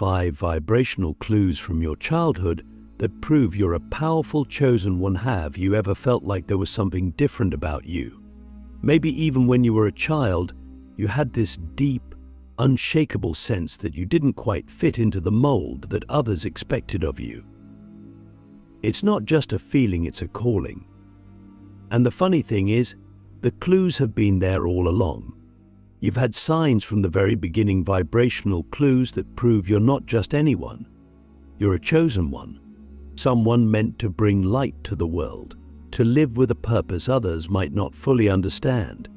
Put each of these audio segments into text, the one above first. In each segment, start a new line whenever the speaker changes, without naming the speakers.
5 vibrational clues from your childhood that prove you're a powerful chosen one. Have you ever felt like there was something different about you? Maybe even when you were a child, you had this deep, unshakable sense that you didn't quite fit into the mold that others expected of you. It's not just a feeling, it's a calling. And the funny thing is, the clues have been there all along. You've had signs from the very beginning, vibrational clues that prove you're not just anyone. You're a chosen one, someone meant to bring light to the world, to live with a purpose others might not fully understand.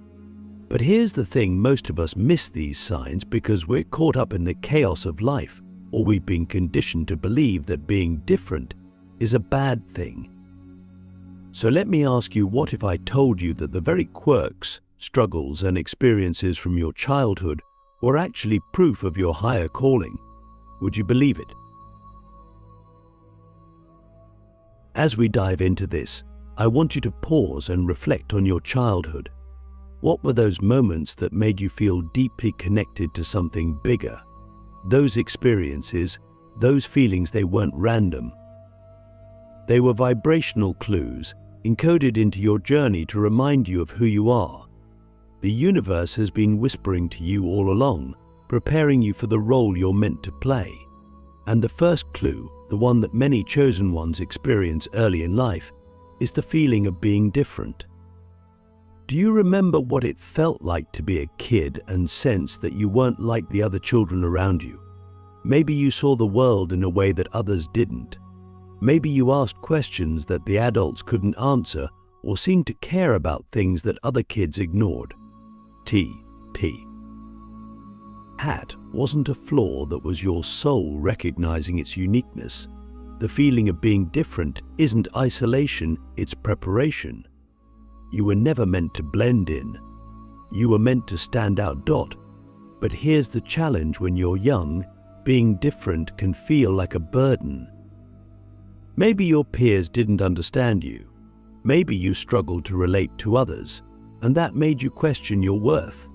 But here's the thing, most of us miss these signs because we're caught up in the chaos of life, or we've been conditioned to believe that being different is a bad thing. So let me ask you, what if I told you that the very quirks, struggles, and experiences from your childhood were actually proof of your higher calling? Would you believe it? As we dive into this, I want you to pause and reflect on your childhood. What were those moments that made you feel deeply connected to something bigger? Those experiences, those feelings, they weren't random. They were vibrational clues encoded into your journey to remind you of who you are. The universe has been whispering to you all along, preparing you for the role you're meant to play. And the first clue, the one that many chosen ones experience early in life, is the feeling of being different. Do you remember what it felt like to be a kid and sense that you weren't like the other children around you? Maybe you saw the world in a way that others didn't. Maybe you asked questions that the adults couldn't answer, or seemed to care about things that other kids ignored. Hat wasn't a flaw, that was your soul recognizing its uniqueness. The feeling of being different isn't isolation, it's preparation. You were never meant to blend in. You were meant to stand out. But here's the challenge: when you're young, being different can feel like a burden. Maybe your peers didn't understand you. Maybe you struggled to relate to others, and that made you question your worth.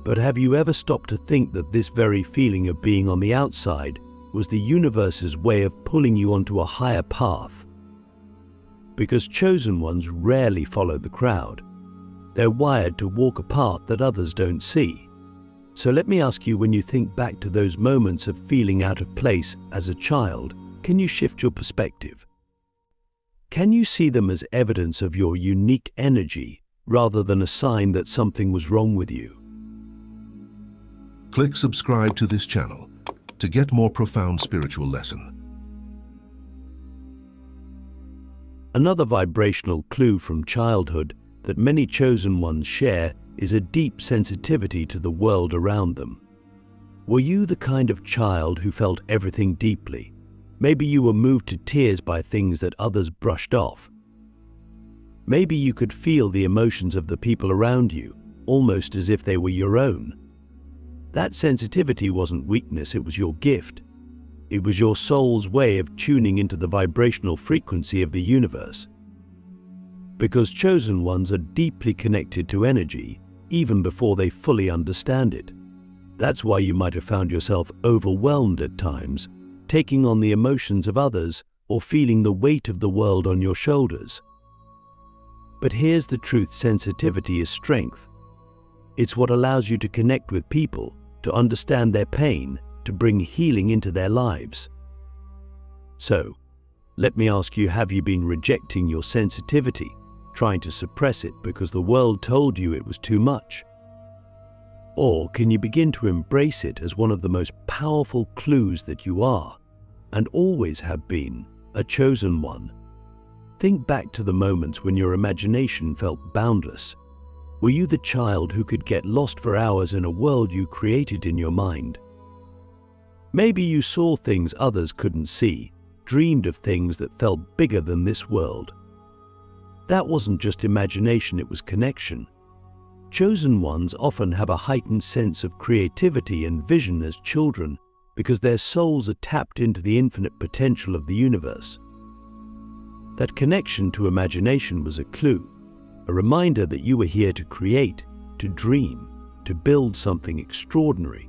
But have you ever stopped to think that this very feeling of being on the outside was the universe's way of pulling you onto a higher path? Because chosen ones rarely follow the crowd. They're wired to walk a path that others don't see. So let me ask you, when you think back to those moments of feeling out of place as a child, can you shift your perspective? Can you see them as evidence of your unique energy rather than a sign that something was wrong with you?
Click subscribe to this channel to get more profound spiritual lesson.
Another vibrational clue from childhood that many chosen ones share is a deep sensitivity to the world around them. Were you the kind of child who felt everything deeply? Maybe you were moved to tears by things that others brushed off. Maybe you could feel the emotions of the people around you, almost as if they were your own. That sensitivity wasn't weakness, it was your gift. It was your soul's way of tuning into the vibrational frequency of the universe. Because chosen ones are deeply connected to energy, even before they fully understand it. That's why you might have found yourself overwhelmed at times, taking on the emotions of others or feeling the weight of the world on your shoulders. But here's the truth: sensitivity is strength. It's what allows you to connect with people, to understand their pain, to bring healing into their lives. So, let me ask you, have you been rejecting your sensitivity, trying to suppress it because the world told you it was too much? Or can you begin to embrace it as one of the most powerful clues that you are, and always have been, a chosen one? Think back to the moments when your imagination felt boundless. Were you the child who could get lost for hours in a world you created in your mind? Maybe you saw things others couldn't see, dreamed of things that felt bigger than this world. That wasn't just imagination, it was connection. Chosen ones often have a heightened sense of creativity and vision as children because their souls are tapped into the infinite potential of the universe. That connection to imagination was a clue, a reminder that you were here to create, to dream, to build something extraordinary.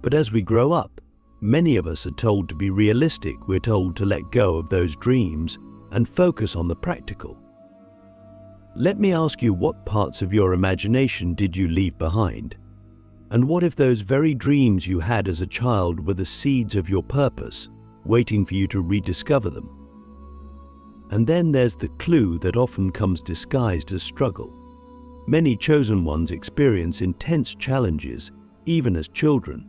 But as we grow up, many of us are told to be realistic. We're told to let go of those dreams and focus on the practical. Let me ask you, what parts of your imagination did you leave behind? And what if those very dreams you had as a child were the seeds of your purpose, waiting for you to rediscover them? And then there's the clue that often comes disguised as struggle. Many chosen ones experience intense challenges, even as children.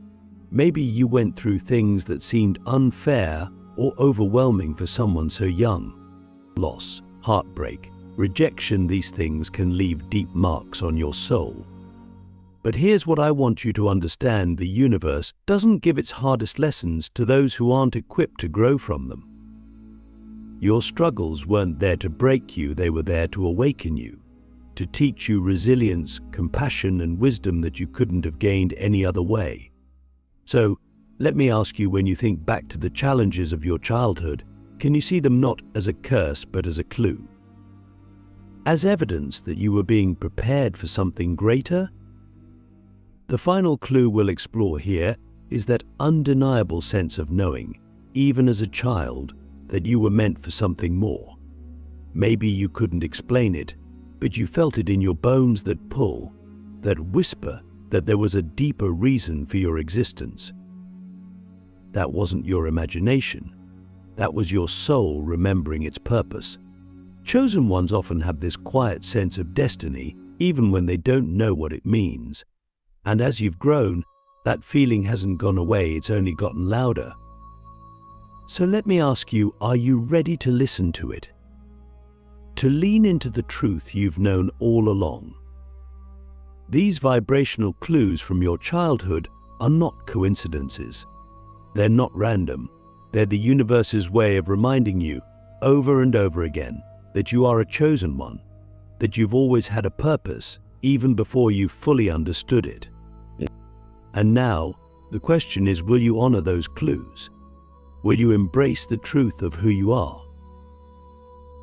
Maybe you went through things that seemed unfair or overwhelming for someone so young. Loss, heartbreak, rejection, these things can leave deep marks on your soul. But here's what I want you to understand: the universe doesn't give its hardest lessons to those who aren't equipped to grow from them. Your struggles weren't there to break you, they were there to awaken you, to teach you resilience, compassion, and wisdom that you couldn't have gained any other way. So, let me ask you, when you think back to the challenges of your childhood, can you see them not as a curse but as a clue? As evidence that you were being prepared for something greater? The final clue we'll explore here is that undeniable sense of knowing, even as a child, that you were meant for something more. Maybe you couldn't explain it, but you felt it in your bones, that pull, that whisper that there was a deeper reason for your existence. That wasn't your imagination. That was your soul remembering its purpose. Chosen ones often have this quiet sense of destiny, even when they don't know what it means. And as you've grown, that feeling hasn't gone away, it's only gotten louder. So let me ask you, are you ready to listen to it? To lean into the truth you've known all along? These vibrational clues from your childhood are not coincidences. They're not random. They're the universe's way of reminding you, over and over again, that you are a chosen one, that you've always had a purpose, even before you fully understood it. And now, the question is, will you honor those clues? Will you embrace the truth of who you are?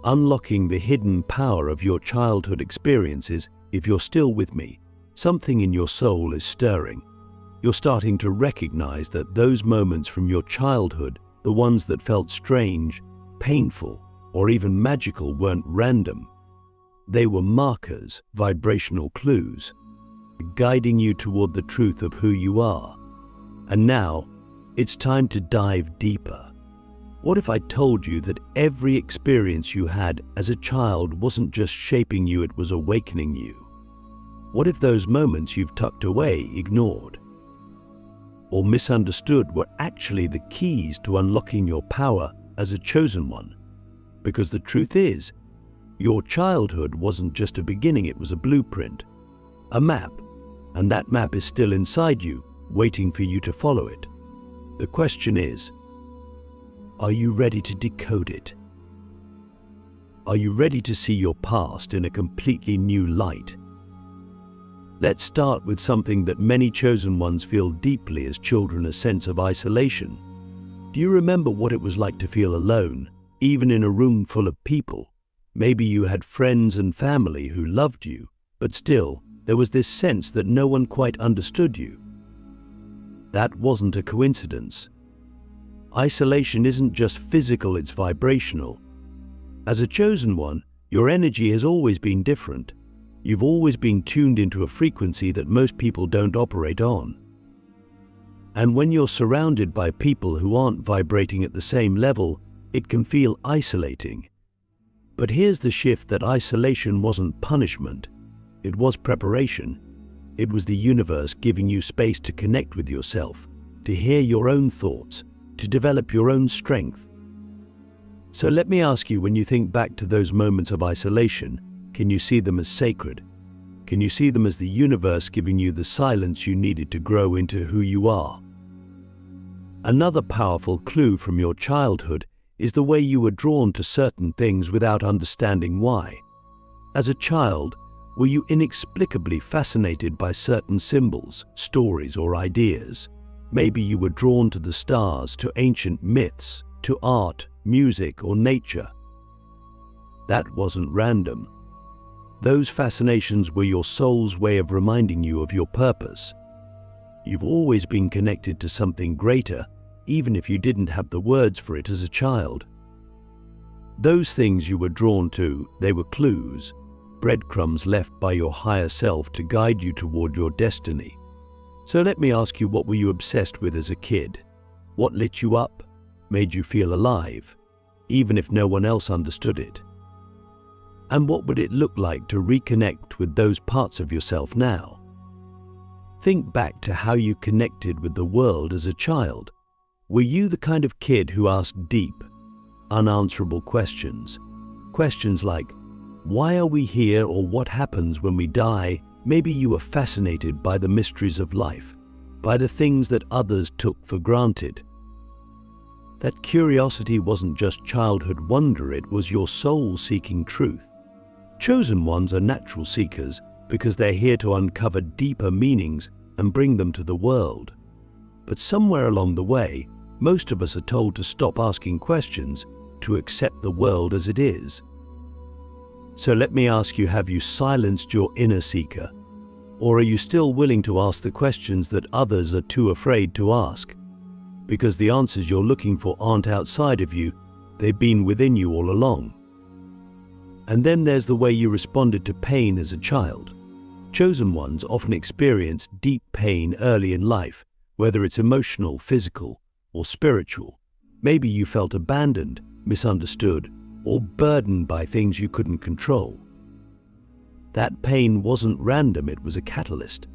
Unlocking the hidden power of your childhood experiences. If you're still with me, something in your soul is stirring. You're starting to recognize that those moments from your childhood, the ones that felt strange, painful, or even magical, weren't random. They were markers, vibrational clues, guiding you toward the truth of who you are. And now, it's time to dive deeper. What if I told you that every experience you had as a child wasn't just shaping you, it was awakening you? What if those moments you've tucked away, ignored, or misunderstood were actually the keys to unlocking your power as a chosen one? Because the truth is, your childhood wasn't just a beginning, it was a blueprint, a map, and that map is still inside you, waiting for you to follow it. The question is, are you ready to decode it? Are you ready to see your past in a completely new light? Let's start with something that many chosen ones feel deeply as children: a sense of isolation. Do you remember what it was like to feel alone, even in a room full of people? Maybe you had friends and family who loved you, but still, there was this sense that no one quite understood you. That wasn't a coincidence. Isolation isn't just physical, it's vibrational. As a chosen one, your energy has always been different. You've always been tuned into a frequency that most people don't operate on. And when you're surrounded by people who aren't vibrating at the same level, it can feel isolating. But here's the shift: that isolation wasn't punishment. It was preparation. It was the universe giving you space to connect with yourself, to hear your own thoughts, to develop your own strength. So let me ask you, when you think back to those moments of isolation, can you see them as sacred? Can you see them as the universe giving you the silence you needed to grow into who you are? Another powerful clue from your childhood is the way you were drawn to certain things without understanding why. As a child, were you inexplicably fascinated by certain symbols, stories, or ideas? Maybe you were drawn to the stars, to ancient myths, to art, music, or nature. That wasn't random. Those fascinations were your soul's way of reminding you of your purpose. You've always been connected to something greater, even if you didn't have the words for it as a child. Those things you were drawn to, they were clues, breadcrumbs left by your higher self to guide you toward your destiny. So let me ask you, what were you obsessed with as a kid? What lit you up, made you feel alive, even if no one else understood it? And what would it look like to reconnect with those parts of yourself now? Think back to how you connected with the world as a child. Were you the kind of kid who asked deep, unanswerable questions? Questions like, why are we here, or what happens when we die? Maybe you were fascinated by the mysteries of life, by the things that others took for granted. That curiosity wasn't just childhood wonder, it was your soul seeking truth. Chosen ones are natural seekers because they're here to uncover deeper meanings and bring them to the world. But somewhere along the way, most of us are told to stop asking questions, to accept the world as it is. So let me ask you, have you silenced your inner seeker? Or are you still willing to ask the questions that others are too afraid to ask? Because the answers you're looking for aren't outside of you, they've been within you all along. And then there's the way you responded to pain as a child. Chosen ones often experience deep pain early in life, whether it's emotional, physical, or spiritual. Maybe you felt abandoned, misunderstood, or burdened by things you couldn't control. That pain wasn't random, it was a catalyst.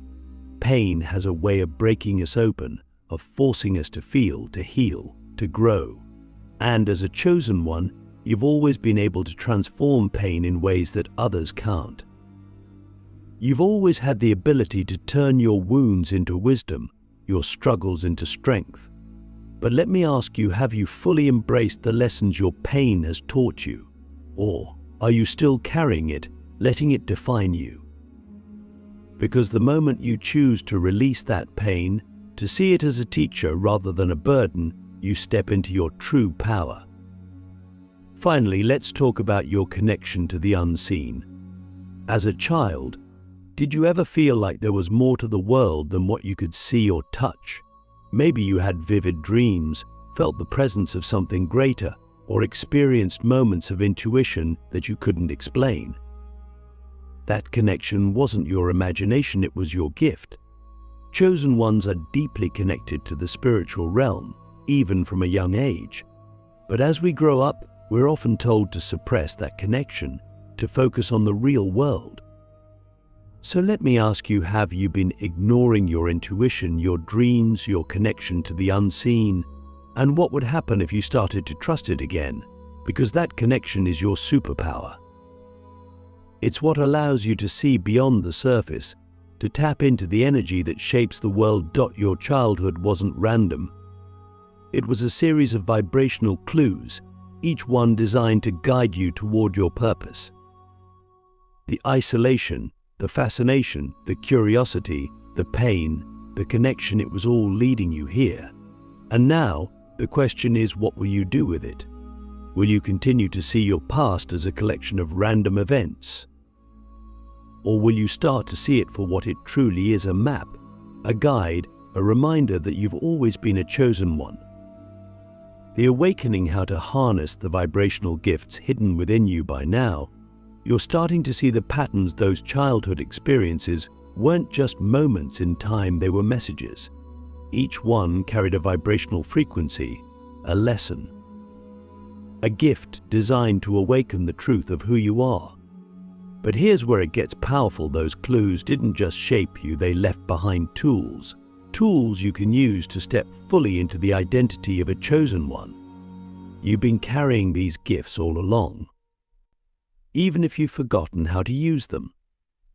Pain has a way of breaking us open, of forcing us to feel, to heal, to grow. And as a chosen one, you've always been able to transform pain in ways that others can't. You've always had the ability to turn your wounds into wisdom, your struggles into strength. But let me ask you, have you fully embraced the lessons your pain has taught you? Or are you still carrying it, letting it define you? Because the moment you choose to release that pain, to see it as a teacher rather than a burden, you step into your true power. Finally, let's talk about your connection to the unseen. As a child, did you ever feel like there was more to the world than what you could see or touch? Maybe you had vivid dreams, felt the presence of something greater, or experienced moments of intuition that you couldn't explain. That connection wasn't your imagination, it was your gift. Chosen ones are deeply connected to the spiritual realm, even from a young age. But as we grow up, we're often told to suppress that connection, to focus on the real world. So let me ask you, have you been ignoring your intuition, your dreams, your connection to the unseen? And what would happen if you started to trust it again? Because that connection is your superpower. It's what allows you to see beyond the surface, to tap into the energy that shapes the world. Your childhood wasn't random. It was a series of vibrational clues, each one designed to guide you toward your purpose. The isolation, the fascination, the curiosity, the pain, the connection, it was all leading you here. And now, the question is, what will you do with it? Will you continue to see your past as a collection of random events? Or will you start to see it for what it truly is, a map, a guide, a reminder that you've always been a chosen one? The awakening how to harness the vibrational gifts hidden within you. By now, you're starting to see the patterns. Those childhood experiences weren't just moments in time, they were messages. Each one carried a vibrational frequency, a lesson, a gift designed to awaken the truth of who you are. But here's where it gets powerful. Those clues didn't just shape you, they left behind tools. Tools you can use to step fully into the identity of a chosen one. You've been carrying these gifts all along, even if you've forgotten how to use them.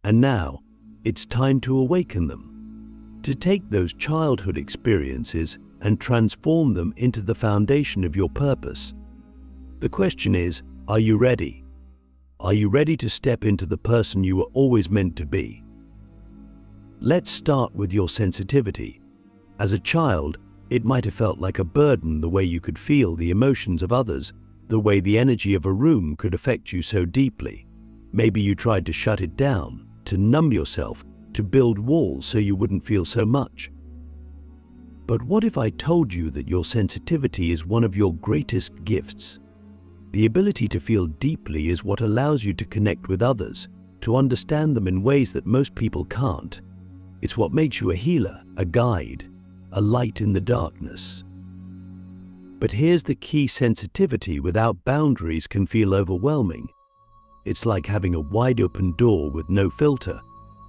And now, it's time to awaken them, to take those childhood experiences and transform them into the foundation of your purpose. The question is, are you ready? Are you ready to step into the person you were always meant to be? Let's start with your sensitivity. As a child, it might have felt like a burden, the way you could feel the emotions of others, the way the energy of a room could affect you so deeply. Maybe you tried to shut it down, to numb yourself, to build walls so you wouldn't feel so much. But what if I told you that your sensitivity is one of your greatest gifts? The ability to feel deeply is what allows you to connect with others, to understand them in ways that most people can't. It's what makes you a healer, a guide, a light in the darkness. But here's the key: sensitivity without boundaries can feel overwhelming. It's like having a wide open door with no filter.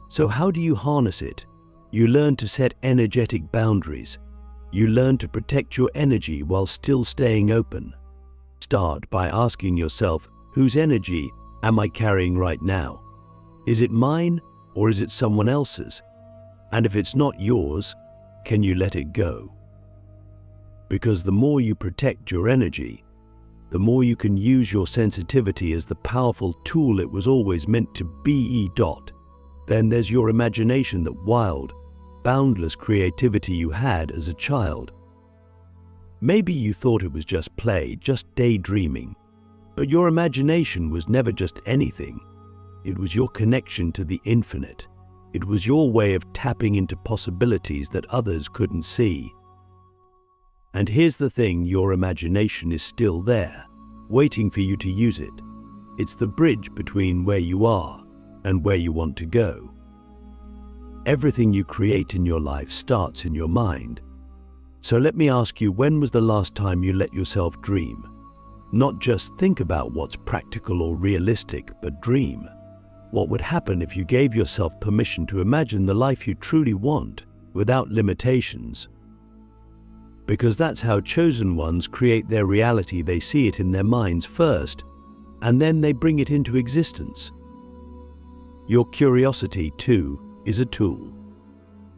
So how do you harness it? You learn to set energetic boundaries. You learn to protect your energy while still staying open. Start by asking yourself, whose energy am I carrying right now? Is it mine or is it someone else's? And if it's not yours, can you let it go? Because the more you protect your energy, the more you can use your sensitivity as the powerful tool it was always meant to be. Then there's your imagination, that wild, boundless creativity you had as a child. Maybe you thought it was just play, just daydreaming. But your imagination was never just anything. It was your connection to the infinite. It was your way of tapping into possibilities that others couldn't see. And here's the thing: your imagination is still there, waiting for you to use it. It's the bridge between where you are and where you want to go. Everything you create in your life starts in your mind. So let me ask you, when was the last time you let yourself dream? Not just think about what's practical or realistic, but dream. What would happen if you gave yourself permission to imagine the life you truly want, without limitations? Because that's how chosen ones create their reality. They see it in their minds first, and then they bring it into existence. Your curiosity, too, is a tool.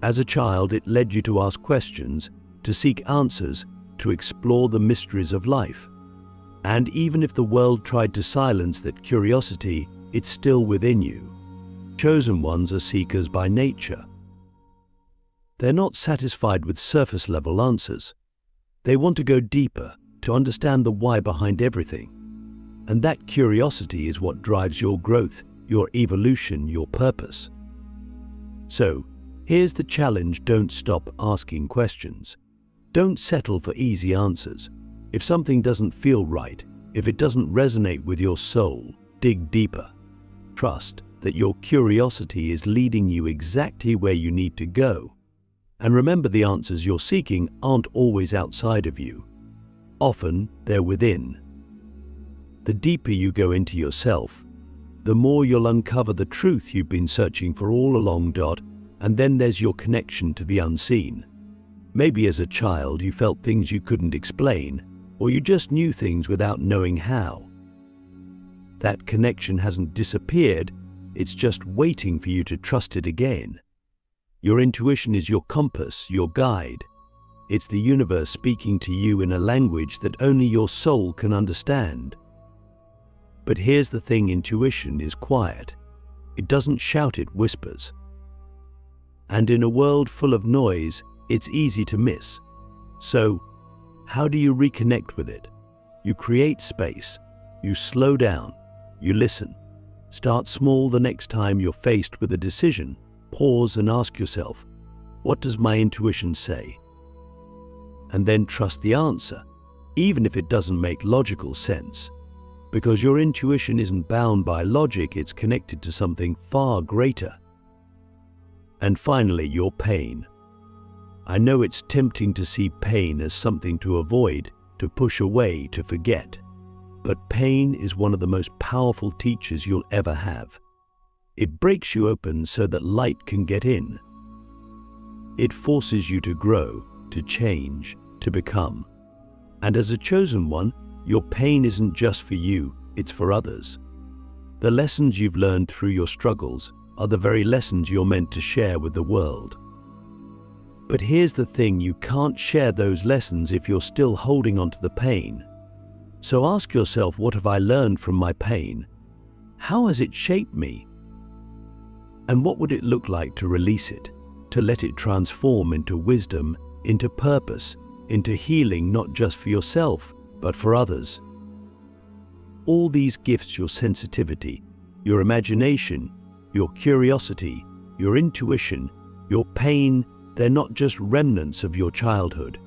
As a child, it led you to ask questions, to seek answers, to explore the mysteries of life. And even if the world tried to silence that curiosity, it's still within you. Chosen ones are seekers by nature. They're not satisfied with surface-level answers. They want to go deeper, to understand the why behind everything. And that curiosity is what drives your growth, your evolution, your purpose. So, here's the challenge: don't stop asking questions. Don't settle for easy answers. If something doesn't feel right, if it doesn't resonate with your soul, dig deeper. Trust that your curiosity is leading you exactly where you need to go. And remember, the answers you're seeking aren't always outside of you. Often, they're within. The deeper you go into yourself, the more you'll uncover the truth you've been searching for all along. And then there's your connection to the unseen. Maybe as a child you felt things you couldn't explain, or you just knew things without knowing how. That connection hasn't disappeared, it's just waiting for you to trust it again. Your intuition is your compass, your guide. It's the universe speaking to you in a language that only your soul can understand. But here's the thing: intuition is quiet. It doesn't shout, it whispers. And in a world full of noise, it's easy to miss. So, how do you reconnect with it? You create space. You slow down. You listen. Start small. The next time you're faced with a decision, pause and ask yourself, what does my intuition say? And then trust the answer, even if it doesn't make logical sense. Because your intuition isn't bound by logic, it's connected to something far greater. And finally, your pain. I know it's tempting to see pain as something to avoid, to push away, to forget. But pain is one of the most powerful teachers you'll ever have. It breaks you open so that light can get in. It forces you to grow, to change, to become. And as a chosen one, your pain isn't just for you, it's for others. The lessons you've learned through your struggles are the very lessons you're meant to share with the world. But here's the thing: you can't share those lessons if you're still holding on to the pain. So ask yourself, what have I learned from my pain? How has it shaped me? And what would it look like to release it, to let it transform into wisdom, into purpose, into healing, not just for yourself, but for others? All these gifts, your sensitivity, your imagination, your curiosity, your intuition, your pain, They're not just remnants of your childhood.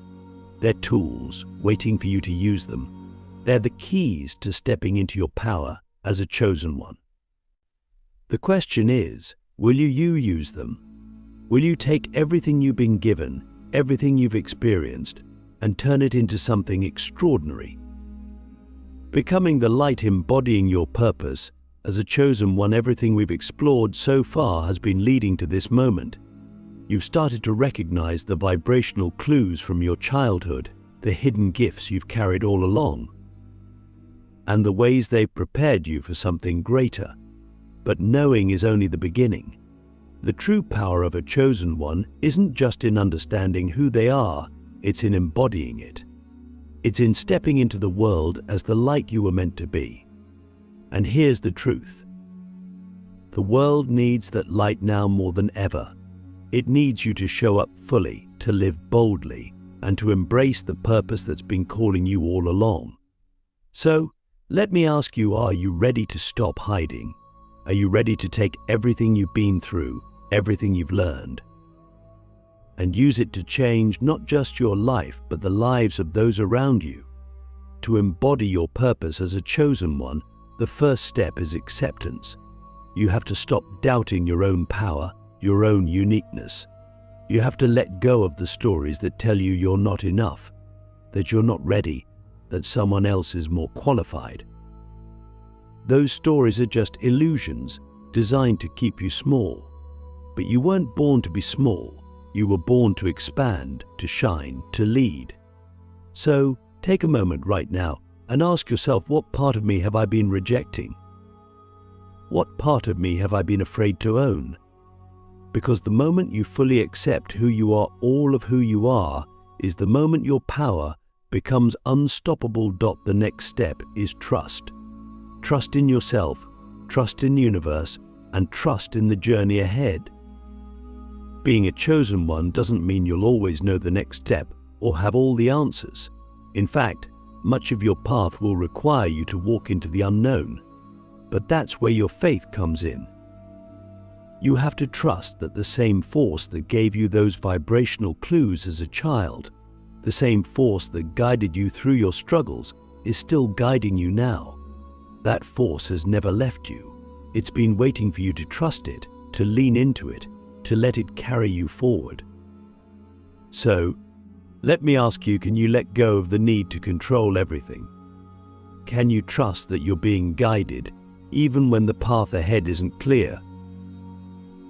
They're tools waiting for you to use them. They're the keys to stepping into your power as a chosen one. The question is, will you use them? Will you take everything you've been given, everything you've experienced, and turn it into something extraordinary? Becoming the light embodying your purpose, as a chosen one, everything we've explored so far has been leading to this moment. You've started to recognize the vibrational clues from your childhood, the hidden gifts you've carried all along, and the ways they've prepared you for something greater. But knowing is only the beginning. The true power of a chosen one isn't just in understanding who they are, it's in embodying it. It's in stepping into the world as the light you were meant to be. And here's the truth. The world needs that light now more than ever. It needs you to show up fully, to live boldly, and to embrace the purpose that's been calling you all along. So, let me ask you, are you ready to stop hiding? Are you ready to take everything you've been through, everything you've learned, and use it to change not just your life, but the lives of those around you? To embody your purpose as a chosen one, the first step is acceptance. You have to stop doubting your own power, your own uniqueness. You have to let go of the stories that tell you you're not enough, that you're not ready, that someone else is more qualified. Those stories are just illusions designed to keep you small. But you weren't born to be small. You were born to expand, to shine, to lead. So take a moment right now and ask yourself, what part of me have I been rejecting? What part of me have I been afraid to own? Because the moment you fully accept who you are, all of who you are, is the moment your power becomes unstoppable. The next step is trust. Trust in yourself, trust in the universe, and trust in the journey ahead. Being a chosen one doesn't mean you'll always know the next step or have all the answers. In fact, much of your path will require you to walk into the unknown. But that's where your faith comes in. You have to trust that the same force that gave you those vibrational clues as a child, the same force that guided you through your struggles, is still guiding you now. That force has never left you. It's been waiting for you to trust it, to lean into it, to let it carry you forward. So, let me ask you, can you let go of the need to control everything? Can you trust that you're being guided, even when the path ahead isn't clear?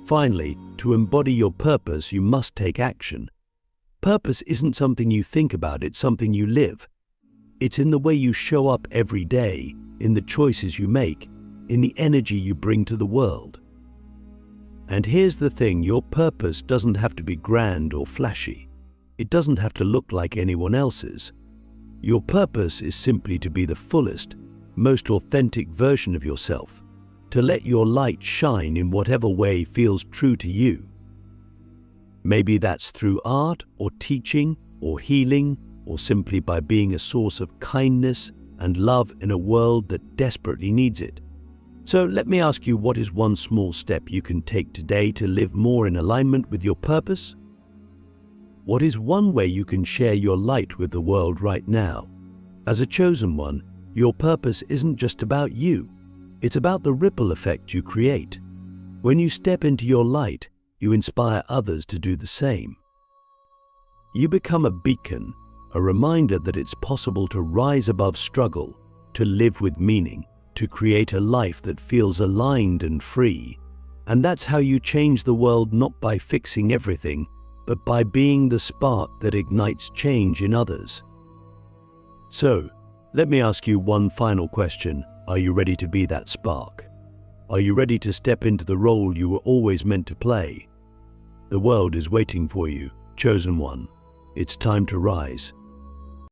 Finally, to embody your purpose, you must take action. Purpose isn't something you think about, it's something you live. It's in the way you show up every day, in the choices you make, in the energy you bring to the world. And here's the thing, your purpose doesn't have to be grand or flashy. It doesn't have to look like anyone else's. Your purpose is simply to be the fullest, most authentic version of yourself, to let your light shine in whatever way feels true to you. Maybe that's through art or teaching or healing, or simply by being a source of kindness and love in a world that desperately needs it. So let me ask you, what is one small step you can take today to live more in alignment with your purpose? What is one way you can share your light with the world right now? As a chosen one, your purpose isn't just about you. It's about the ripple effect you create. When you step into your light, you inspire others to do the same. You become a beacon, a reminder that it's possible to rise above struggle, to live with meaning, to create a life that feels aligned and free. And that's how you change the world, not by fixing everything, but by being the spark that ignites change in others. So, let me ask you one final question. Are you ready to be that spark? Are you ready to step into the role you were always meant to play? The world is waiting for you, chosen one. It's time to rise.